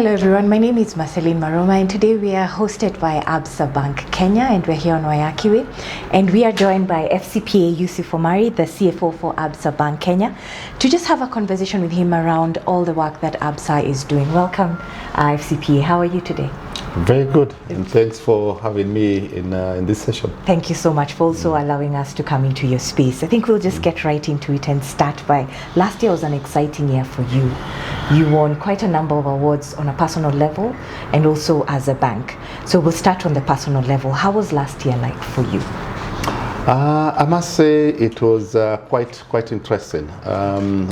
Hello everyone, my name is Marceline Maroma and today we are hosted by Absa Bank Kenya and we're here on Wayakiwe and we are joined by FCPA Yusuf Omari, the CFO for Absa Bank Kenya, to just have a conversation with him around all the work that Absa is doing. Welcome FCPA, how are you today? Very good, and thanks for having me in this session. Thank you so much for also allowing us to come into your space. I think we'll just get right into it and start by, last year was an exciting year for you. You won quite a number of awards on a personal level and also as a bank. So we'll start on the personal level. How was last year like for you? I must say it was quite interesting.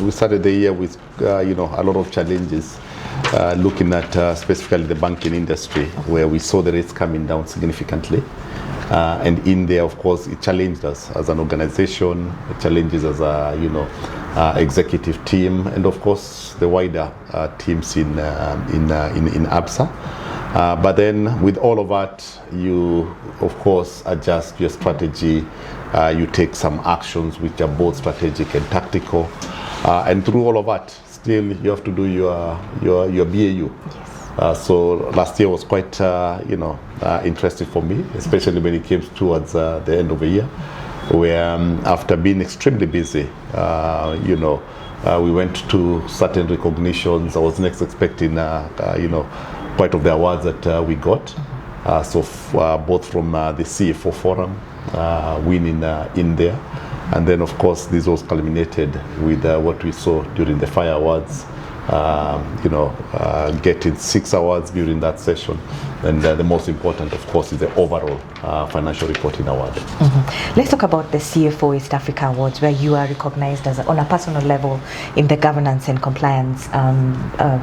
We started the year with a lot of challenges. Looking at specifically the banking industry, where we saw the rates coming down significantly. And in there, of course, it challenged us as an organization, it challenges as a, executive team, and of course, the wider teams in Absa. But then with all of that, you, of course, adjust your strategy. You take some actions which are both strategic and tactical. And through all of that, still you have to do your BAU. Yes. So last year was quite interesting for me, especially when it came towards the end of the year, where after being extremely busy, we went to certain recognitions. I was next expecting quite of the awards that we got. Both from the CFO Forum, winning in there. And then, of course, this was culminated with what we saw during the Fire Awards, getting 6 awards during that session. And the most important, of course, is the overall financial reporting award. Mm-hmm. Let's talk about the CFO East Africa Awards, where you are recognized as on a personal level in the governance and compliance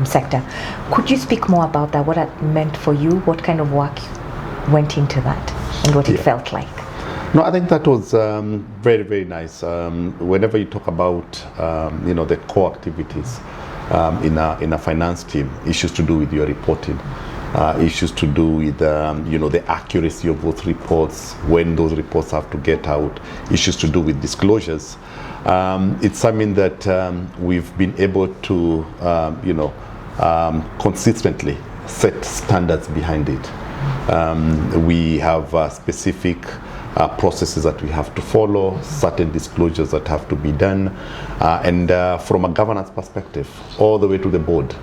sector. Could you speak more about that, what that meant for you, what kind of work went into that, and what it felt like? No, I think that was very, very nice. Whenever you talk about, the core activities in a finance team, issues to do with your reporting, issues to do with, the accuracy of both reports, when those reports have to get out, issues to do with disclosures. It's something that we've been able to, consistently set standards behind it. We have specific processes that we have to follow, certain disclosures that have to be done, and from a governance perspective, all the way to the board,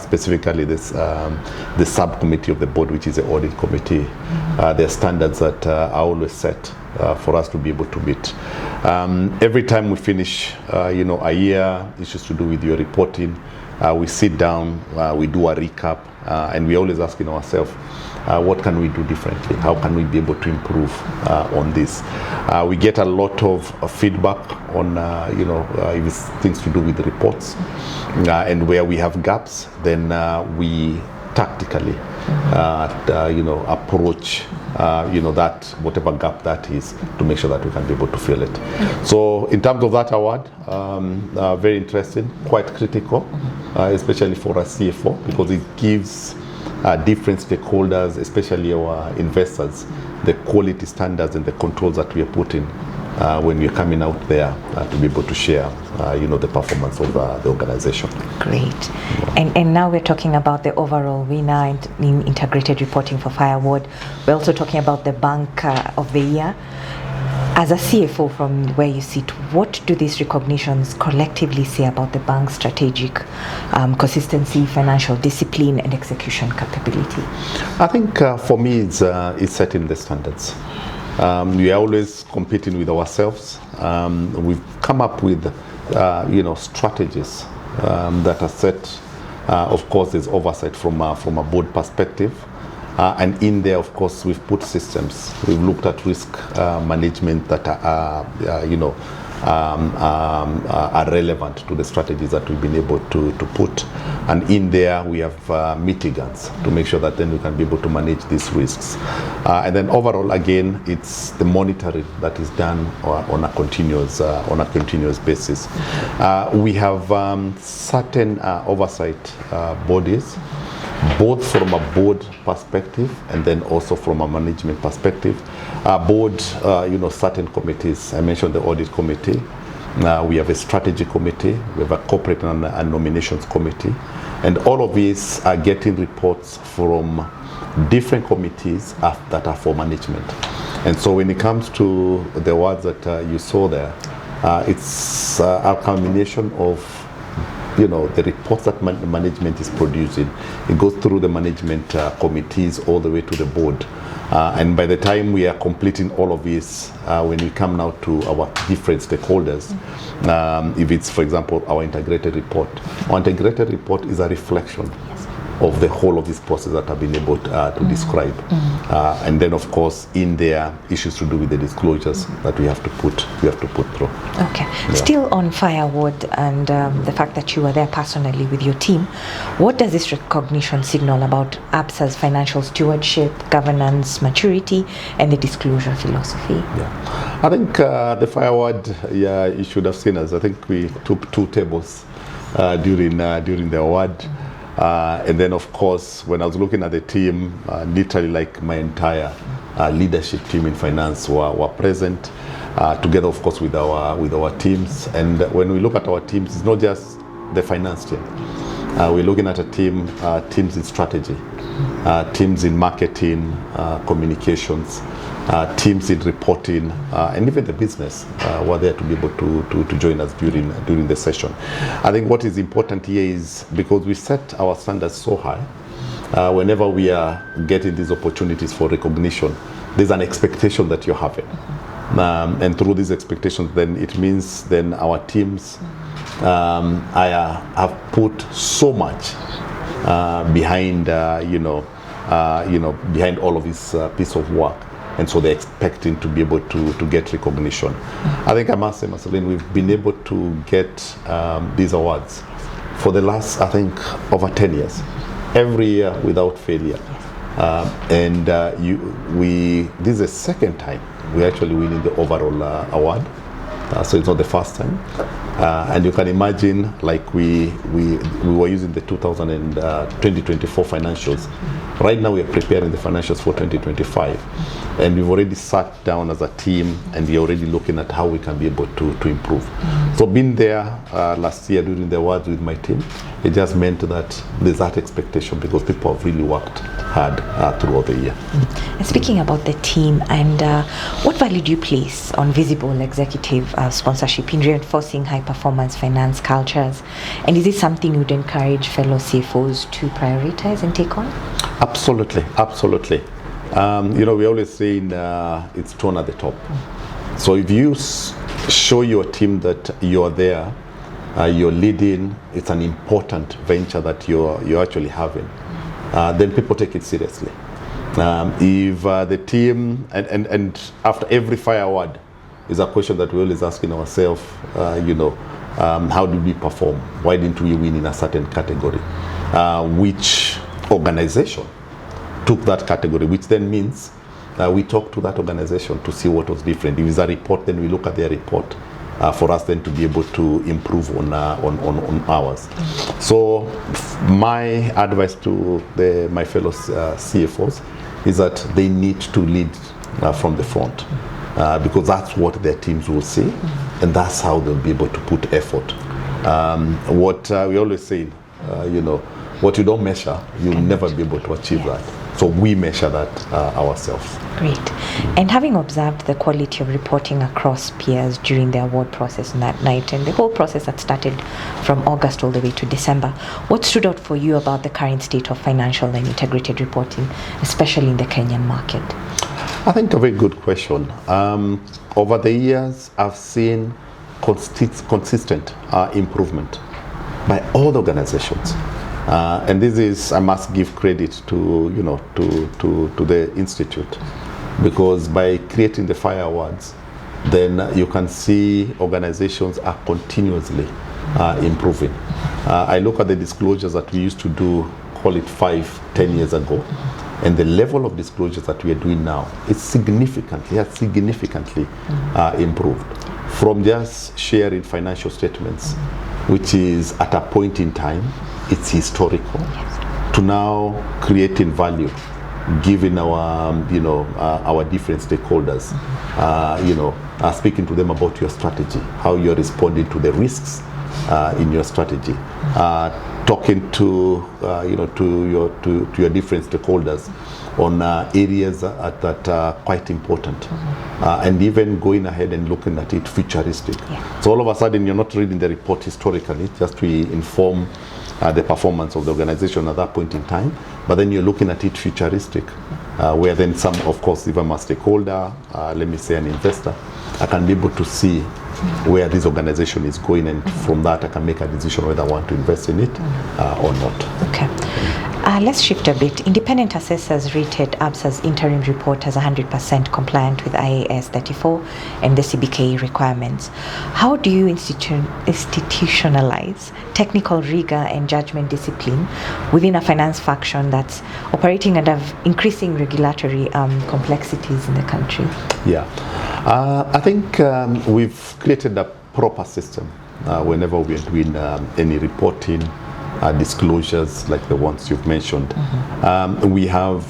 specifically the subcommittee of the board, which is the audit committee. There are standards that are always set for us to be able to meet. Every time we finish, a year, issues to do with your reporting, we sit down, we do a recap, and we're always asking ourselves, what can we do differently? How can we be able to improve on this? We get a lot of feedback on, if it's things to do with the reports, and where we have gaps, then we tactically, approach, that whatever gap that is, to make sure that we can be able to fill it. So in terms of that award, very interesting, quite critical, especially for a CFO, because it gives different stakeholders, especially our investors, the quality standards and the controls that we are putting when we're coming out there to be able to share, the performance of the organization. Great. And now we're talking about the overall winner in integrated reporting for Fire Award. We're also talking about the Bank of the Year. As a CFO from where you sit, what do these recognitions collectively say about the bank's strategic consistency, financial discipline, and execution capability? I think for me, it's setting the standards. We are always competing with ourselves. We've come up with, strategies that are set. Of course, there's oversight from a board perspective. And in there, of course, we've put systems. We've looked at risk management that are relevant to the strategies that we've been able to put. And in there, we have mitigants to make sure that then we can be able to manage these risks. And then overall, again, it's the monitoring that is done on a continuous basis. We have certain oversight bodies, both from a board perspective and then also from a management perspective. Board, certain committees. I mentioned the audit committee. We have a strategy committee. We have a corporate and nominations committee. And all of these are getting reports from different committees that are for management. And so when it comes to the awards that you saw there, it's a combination of the reports that management is producing. It goes through the management committees all the way to the board. And by the time we are completing all of this, when we come now to our different stakeholders, if it's, for example, our integrated report is a reflection of the whole of this process that I've been able to describe. And then, of course, in there, issues to do with the disclosures that we have to put through. Okay. Yeah. Still on Firewood and the fact that you were there personally with your team, what does this recognition signal about Absa's financial stewardship, governance, maturity, and the disclosure philosophy? Yeah. I think the Firewood, you should have seen us. I think we took 2 tables during the award. And then, of course, when I was looking at the team, literally like my entire leadership team in finance were present, together, of course, with our teams. And when we look at our teams, it's not just the finance team. We're looking at teams in strategy, teams in marketing, communications, teams in reporting, and even the business were there to be able to join us during the session. I think what is important here is because we set our standards so high, whenever we are getting these opportunities for recognition, there's an expectation that you're having. And through these expectations, then it means then our teams have put so much behind, behind all of this piece of work. And so they're expecting to be able to get recognition. I think I must say, Marceline, we've been able to get these awards for the last, I think, over 10 years, every year without failure. This is the second time we're actually winning the overall award. So it's not the first time. And you can imagine, like we were using the 2024 financials. Right now we are preparing the financials for 2025. And we've already sat down as a team and we're already looking at how we can be able to improve. So being there last year during the awards with my team, it just meant that there's that expectation because people have really worked hard throughout the year. And speaking about the team, and what value do you place on visible executive sponsorship in reinforcing high-performance finance cultures? And is it something you'd encourage fellow CFOs to prioritize and take on? Absolutely. We always say it's tone at the top. So if you show your team that you're there, you're leading, it's an important venture that you're actually having, then people take it seriously. If the team, and after every Fire Award is a question that we're always asking ourselves, how did we perform? Why didn't we win in a certain category? Which organization took that category, which then means we talk to that organization to see what was different. If it's a report, then we look at their report for us then to be able to improve on ours. So my advice to my fellow CFOs is that they need to lead from the front because that's what their teams will see and that's how they'll be able to put effort. What we always say, what you don't measure, you'll never be able to achieve that. So we measure that ourselves. Great. And having observed the quality of reporting across peers during the award process on that night and the whole process that started from August all the way to December, what stood out for you about the current state of financial and integrated reporting, especially in the Kenyan market? I think a very good question. Over the years, I've seen consistent improvement by all the organizations. And this is, I must give credit to the Institute, because by creating the Fire Awards, then you can see organizations are continuously improving. I look at the disclosures that we used to do, call it 5-10 years ago, and the level of disclosures that we are doing now, it's significantly improved. From just sharing financial statements, which is at a point in time, it's historical, to now creating value, giving our different stakeholders, speaking to them about your strategy, how you're responding to the risks in your strategy. Talking to to your different stakeholders on areas that are quite important, and even going ahead and looking at it futuristic. Yeah. So all of a sudden you're not reading the report historically just to inform the performance of the organization at that point in time, but then you're looking at it futuristic, where then some, of course, if I'm a stakeholder, let me say an investor, I can be able to see where this organization is going, and from that I can make a decision whether I want to invest in it or not. Okay. Let's shift a bit. Independent assessors rated Absa's interim report as 100% compliant with IAS 34 and the CBK requirements. How do you institutionalize technical rigor and judgment discipline within a finance function that's operating under increasing regulatory complexities in the country? Yeah, I think we've created a proper system whenever we're doing any reporting, disclosures like the ones you've mentioned. We have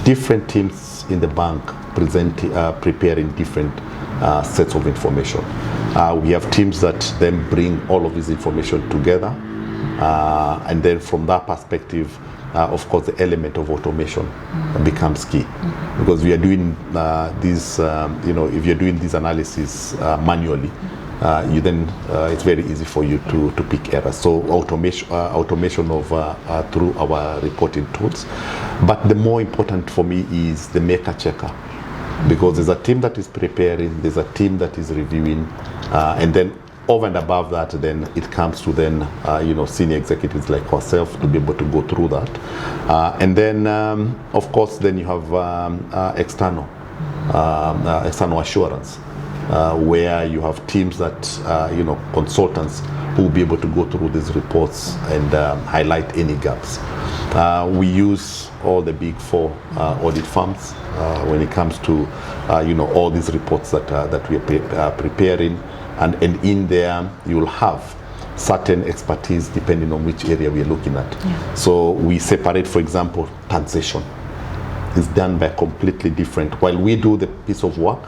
different teams in the bank preparing different sets of information. We have teams that then bring all of this information together, and then from that perspective, of course, the element of automation becomes key, because we are doing these, if you're doing this analysis manually, you then it's very easy for you to pick errors. So automation of through our reporting tools. But the more important for me is the maker checker, because there's a team that is preparing, there's a team that is reviewing, and then over and above that, then it comes to then senior executives like ourselves to be able to go through that, and then of course then you have external assurance. Where you have teams that, consultants who will be able to go through these reports and highlight any gaps. We use all the big four audit firms when it comes to, all these reports that we are preparing. And in there, you will have certain expertise depending on which area we are looking at. Yeah. So we separate, for example, taxation is done by completely different. While we do the piece of work,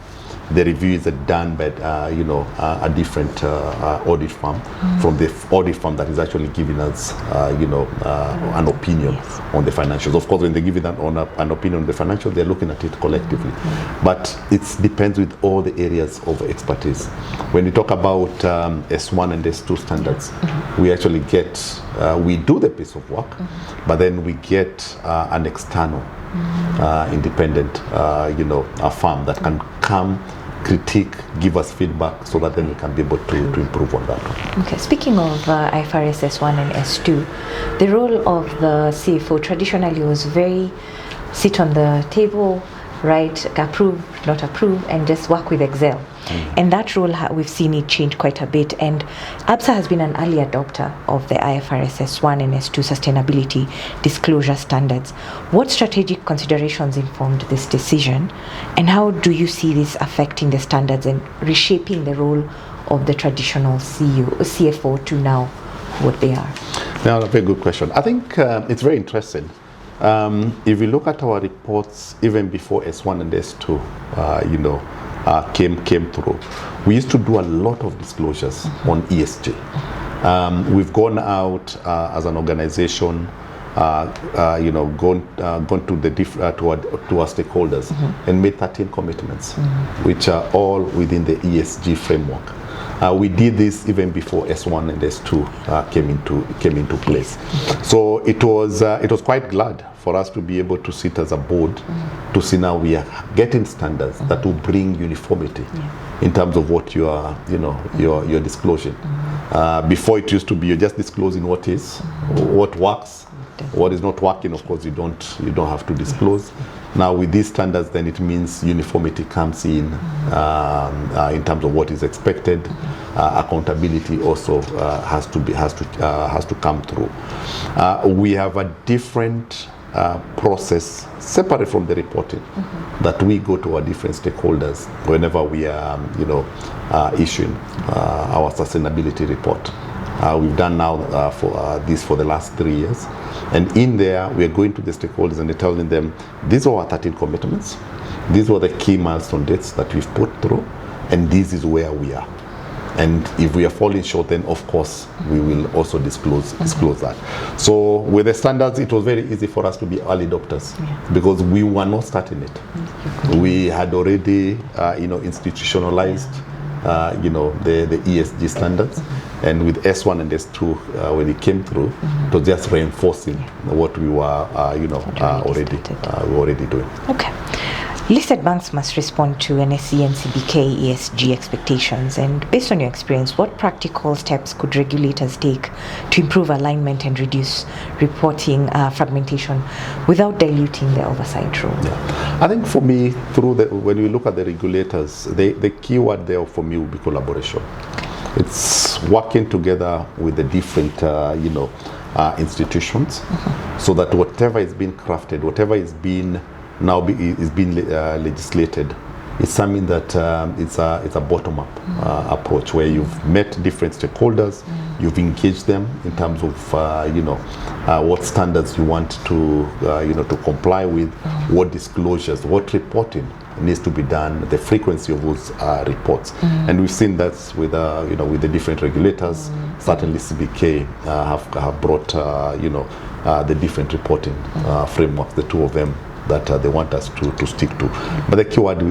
the reviews are done by a different audit firm from the audit firm that is actually giving us an opinion on the financials. Of course, when they give it an opinion on the financials, they're looking at it collectively. But it depends with all the areas of expertise. When you talk about S1 and S2 standards, we actually we do the piece of work, but then we get an external independent a firm that can come, critique, give us feedback, so that then we can be able to improve on that. Okay, speaking of IFRS S1 and S2, the role of the CFO traditionally was very sit on the table, write, approve, not approve, and just work with Excel. And that role, we've seen it change quite a bit. And Absa has been an early adopter of the IFRS S1 and S2 sustainability disclosure standards. What strategic considerations informed this decision? And how do you see this affecting the standards and reshaping the role of the traditional CFO to now what they are? Now, a very good question. I think it's very interesting. If we look at our reports, even before S1 and S2, came through, we used to do a lot of disclosures on ESG. We've gone out as an organization, gone to our stakeholders and made 13 commitments, which are all within the ESG framework. We did this even before S1 and S2 came into place. So it was quite glad for us to be able to sit as a board to see now we are getting standards that will bring uniformity in terms of what you are, your disclosure. Before it used to be you're just disclosing what works, what is not working. Of course, you don't have to disclose. Now with these standards, then it means uniformity comes in terms of what is expected. Accountability also has to come through. We have a different process separate from the reporting that we go to our different stakeholders whenever we are issuing our sustainability report. We've done now for the last 3 years, and in there we are going to the stakeholders and they're telling them these are our 13 commitments, these were the key milestone dates that we've put through, and this is where we are. And if we are falling short, then of course we will also disclose that. So with the standards, it was very easy for us to be early adopters because we were not starting it. We had already, institutionalized, the ESG standards, and with S1 and S2, when it came through, it was just reinforcing what we were, already doing. Okay. Listed banks must respond to NSE and CBK ESG expectations, and based on your experience, what practical steps could regulators take to improve alignment and reduce reporting fragmentation without diluting the oversight role? Yeah. I think for me, when we look at the regulators, the key word there for me will be collaboration. It's working together with the different, institutions, so that whatever is being crafted, whatever is being legislated, is something that it's a bottom-up approach where you've met different stakeholders, you've engaged them in terms of what standards you want to comply with, what disclosures, what reporting needs to be done, the frequency of those reports, and we've seen that with the different regulators. Certainly, CBK have brought the different reporting frameworks, the two of them that they want us to stick to. But the keyword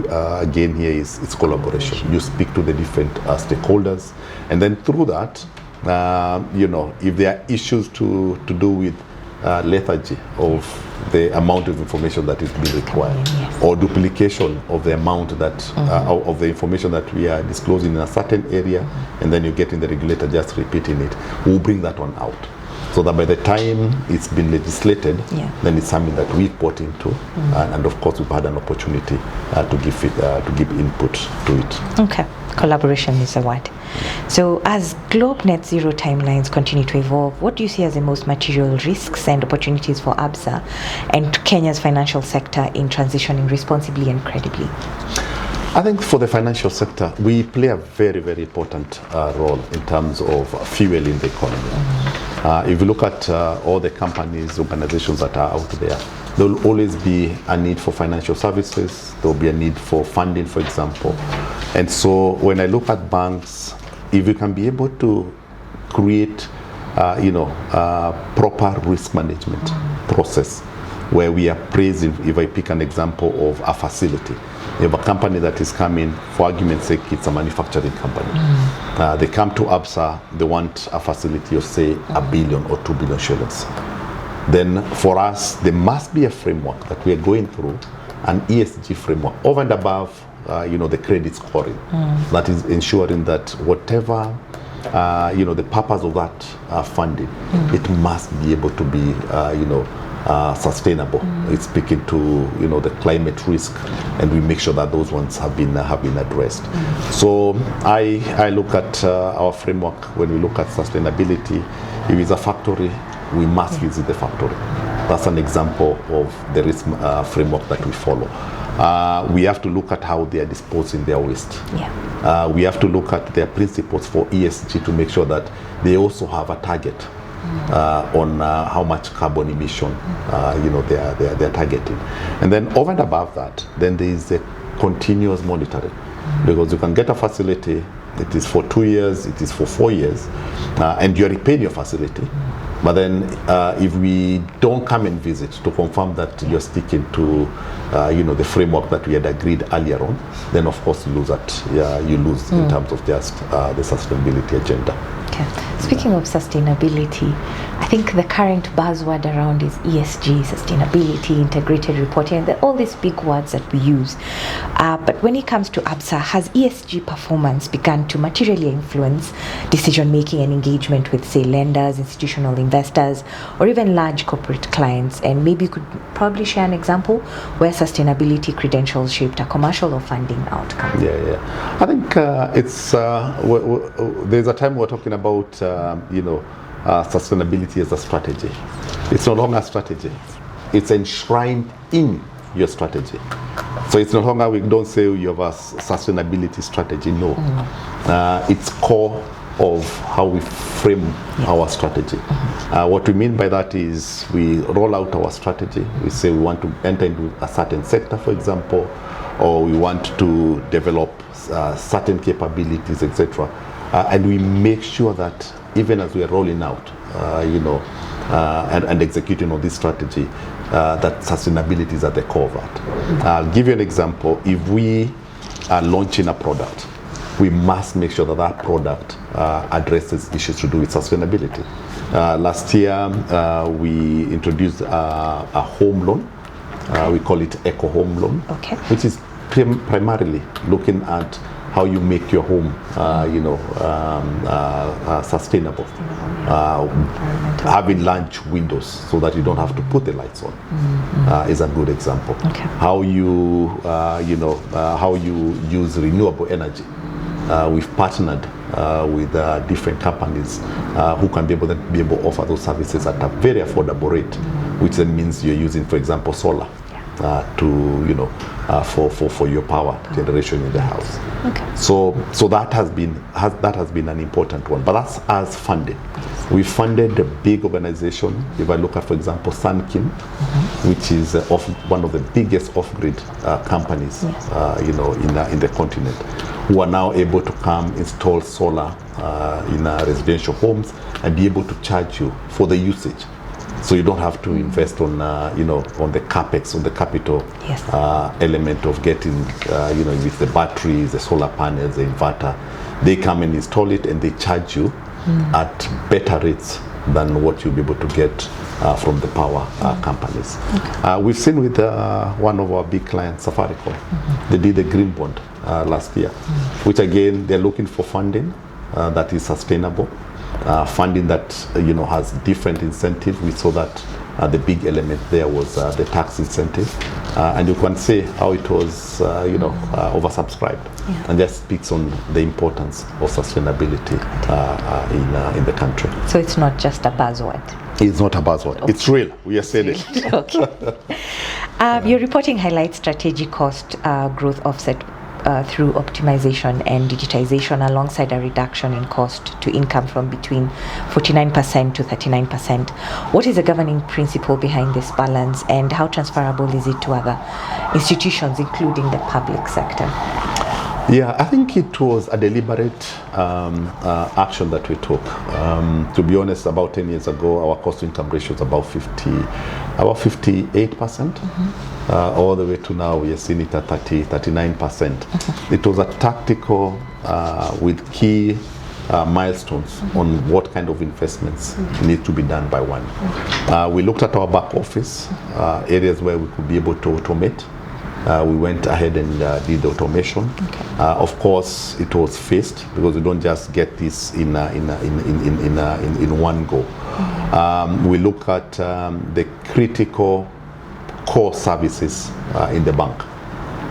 again here is collaboration. You speak to the different stakeholders, and then through that, if there are issues to do with lethargy of the amount of information that is being required, or duplication of the amount that of the information that we are disclosing in a certain area, and then you're getting the regulator just repeating it, we'll bring that one out, so that by the time it's been legislated, then it's something that we put into, and of course we've had an opportunity to give input to it. Okay, collaboration is the word. So as Globe Net Zero timelines continue to evolve, what do you see as the most material risks and opportunities for Absa and Kenya's financial sector in transitioning responsibly and credibly? I think for the financial sector, we play a very, very important role in terms of fueling the economy. If you look at all the companies, organizations that are out there, there will always be a need for financial services. There will be a need for funding, for example. And so when I look at banks, if we can be able to create, proper risk management process, where we are praising, if I pick an example of a facility, you have a company that is coming, for argument's sake, it's a manufacturing company. They come to Absa, they want a facility of, say, 1 billion or 2 billion shillings. Then for us, there must be a framework that we are going through, an ESG framework, over and above, the credit scoring, that is ensuring that whatever, the purpose of that funding, it must be able to be, sustainable. It's speaking to the climate risk, and we make sure that those ones have been addressed. So I look at our framework. When we look at sustainability, if it's a factory, we must visit the factory. That's an example of the risk framework that we follow. We have to look at how they are disposing their waste. We have to look at their principles for ESG to make sure that they also have a target on how much carbon emission they are targeting. And then over and above that, then there is a continuous monitoring, because you can get a facility, it is for 2 years, it is for 4 years, and you're repaying your facility. But then if we don't come and visit to confirm that you're sticking to the framework that we had agreed earlier on, then of course you lose in terms of just the sustainability agenda. Okay. Speaking of sustainability, I think the current buzzword around is ESG, sustainability, integrated reporting, and all these big words that we use. But when it comes to Absa, has ESG performance begun to materially influence decision-making and engagement with, say, lenders, institutional investors, or even large corporate clients? And maybe you could probably share an example where sustainability credentials shaped a commercial or funding outcome. Yeah. I think there's a time we're talking about sustainability as a strategy. It's no longer a strategy. It's enshrined in your strategy. So it's no longer, we don't say you have a sustainability strategy. No. It's core of how we frame our strategy. What we mean by that is we roll out our strategy. We say we want to enter into a certain sector, for example, or we want to develop certain capabilities, etc. and we make sure that even as we are rolling out, and executing on this strategy, that sustainability is at the core of that. I'll give you an example. If we are launching a product, we must make sure that that product addresses issues to do with sustainability. Last year, we introduced a home loan. We call it Eco Home Loan, which is primarily looking at how you make your home, sustainable. Having large windows so that you don't have to put the lights on is a good example. How you, how you use renewable energy. We've partnered with different companies who can be able to offer those services at a very affordable rate, which then means you're using, for example, solar for your power generation in the house. So that has been an important one. But that's as funding. We funded a big organization. If I look at, for example, Sunkin, which is one of the biggest off-grid companies, in the continent, who are now able to come install solar in residential homes and be able to charge you for the usage. So you don't have to invest on, on the capex, on the capital element of getting, with the batteries, the solar panels, the inverter. They come and install it and they charge you at better rates than what you'll be able to get from the power companies. We've seen with one of our big clients, Safaricom, they did a green bond last year, which again, they're looking for funding that is sustainable. Funding that has different incentives. We saw that the big element there was the tax incentive, and you can see how it was oversubscribed, and that speaks on the importance of sustainability in the country. So it's not just a buzzword. It's not a buzzword. It's real. We have said it. Your reporting highlights strategic cost growth offset through optimization and digitization, alongside a reduction in cost to income from between 49% to 39%. What is the governing principle behind this balance, and how transferable is it to other institutions, including the public sector? Yeah, I think it was a deliberate action that we took. To be honest, about 10 years ago, our cost-to-income ratio was about 58%. All the way to now, we are seeing it at 39%. It was a tactical with key milestones on what kind of investments need to be done by one. We looked at our back office, areas where we could be able to automate. We went ahead and did the automation. Of course, it was phased because we don't just get this in one go. We look at the critical core services in the bank,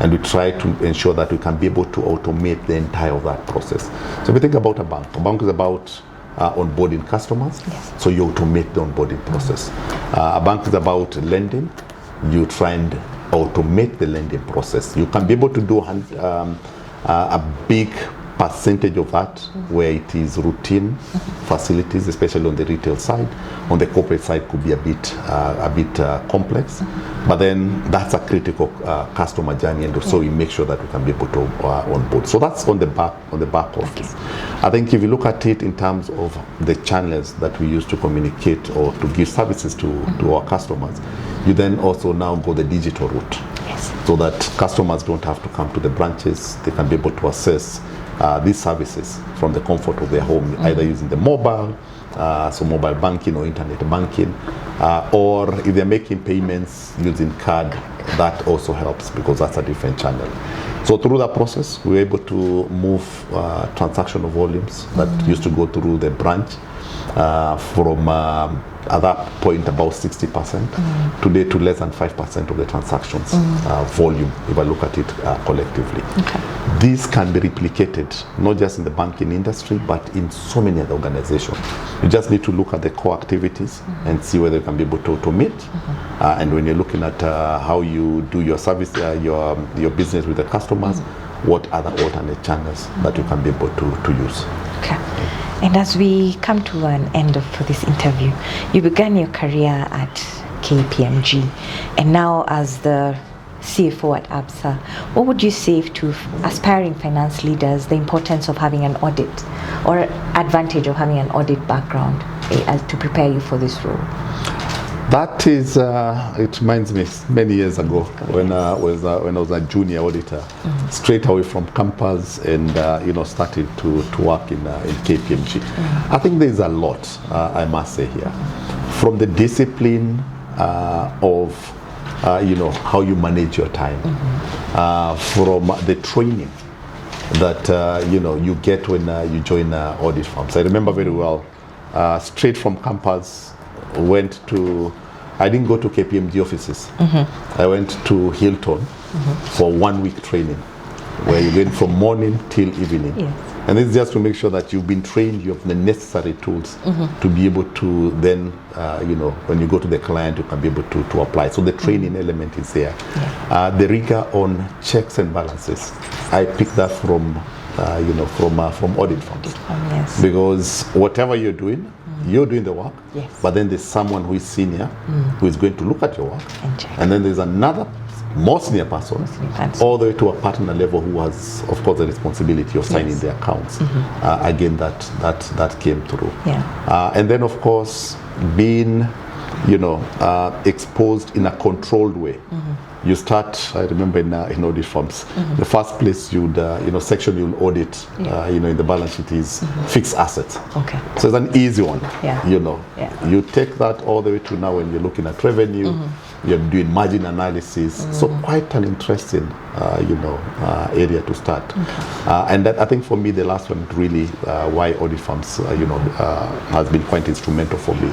and we try to ensure that we can be able to automate the entire of that process. So if you think about a bank is about onboarding customers, so you automate the onboarding process. A bank is about lending, you try and automate the lending process. You can be able to do a big percentage of that where it is routine facilities, especially on the retail side. On the corporate side could be a bit complex, but then that's a critical customer journey, and so we make sure that we can be able to onboard. So that's on the back office. I think if you look at it in terms of the channels that we use to communicate or to give services to our customers, you then also now go the digital route, so that customers don't have to come to the branches. They can be able to access these services from the comfort of their home, either using the mobile, so mobile banking or internet banking, or if they're making payments using card, that also helps because that's a different channel. So through that process, we were able to move transactional volumes that used to go through the branch from at that point about 60%, today to less than 5% of the transactions volume, if I look at it collectively. This can be replicated not just in the banking industry but in so many other organizations. You just need to look at the core activities and see whether you can be able to automate. And when you're looking at how you do your service, your business with the customers, what other alternate channels that you can be able to use. And as we come to an end of this interview, you began your career at KPMG, and now as the CFO at Absa, what would you say to aspiring finance leaders the importance of having an audit or advantage of having an audit background as to prepare you for this role? That is, it reminds me many years ago when I was a junior auditor, straight away from campus and started to work in KPMG. I think there's a lot, I must say here, from the discipline of how you manage your time, from the training that you get when you join audit firms. I remember very well, straight from campus. I didn't go to KPMG offices. I went to Hilton for 1 week training, where you went from morning till evening. Yes. And this is just to make sure that you've been trained, you have the necessary tools to be able to then, when you go to the client, you can be able to apply. So the training element is there. Yeah. The rigor on checks and balances, I picked that from audit firms. Yes. Because whatever you're doing the work, yes, but then there's someone who is senior who is going to look at your work, and then there's another more senior person, all the way to a partner level who has, of course, the responsibility of signing the accounts. Again, that came through. Yeah. And then, of course, being exposed in a controlled way. You start, I remember in audit firms, the first place section you'll audit, in the balance sheet is fixed assets. Okay. So it's an easy one. Yeah. You take that all the way to now when you're looking at revenue, you're doing margin analysis. So quite an interesting, area to start. Okay. And that, I think for me, the last one really, why audit firms, has been quite instrumental for me,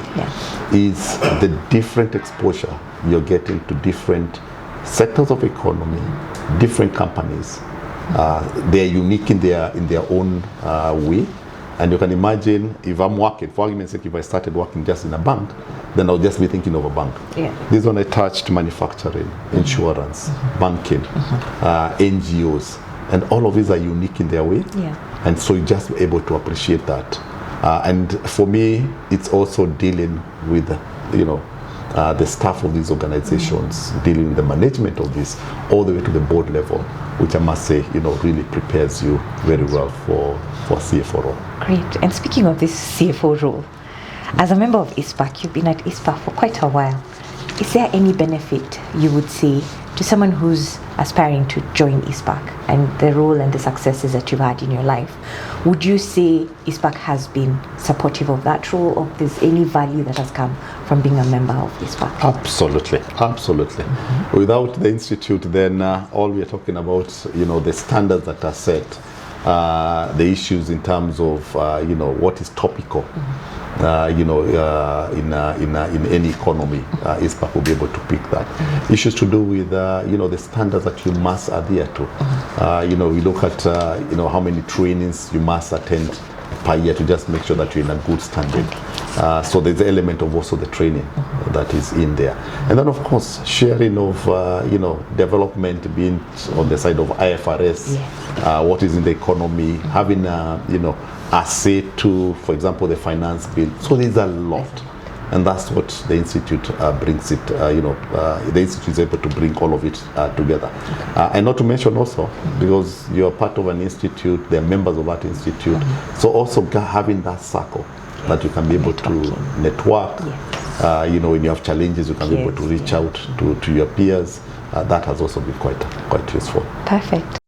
is the different exposure you're getting to different sectors of economy, different companies. They're unique in their own way. And you can imagine if I'm working, for argument's sake, if I started working just in a bank, then I'll just be thinking of a bank. Yeah. This one I touched manufacturing, insurance, banking, NGOs, and all of these are unique in their way. Yeah. And so you just be able to appreciate that. And for me, it's also dealing with, the staff of these organizations, dealing with the management of this, all the way to the board level, which I must say, really prepares you very well for CFO role. Great. And speaking of this CFO role, as a member of ISPAC, you've been at ISPAC for quite a while. Is there any benefit you would see to someone who's aspiring to join ISPAC and the role and the successes that you've had in your life? Would you say ISPAC has been supportive of that role, or there's any value that has come from being a member of ISPAC? Absolutely. Without the institute, then all we are talking about, the standards that are set, the issues in terms of, what is topical. In any economy, ISPAC will be able to pick that. Issues to do with, the standards that you must adhere to. We look at, how many trainings you must attend per year to just make sure that you're in a good standing. So there's an element of also the training that is in there. And then, of course, sharing of, development being on the side of IFRS, what is in the economy, having, a say to, for example, the finance bill. So there's a lot. And that's what the Institute brings it, the Institute is able to bring all of it together. And not to mention also, because you're part of an institute, they're members of that institute, so also having that circle that you can be able to network, when you have challenges, you can be able to reach out to your peers. That has also been quite useful. Perfect.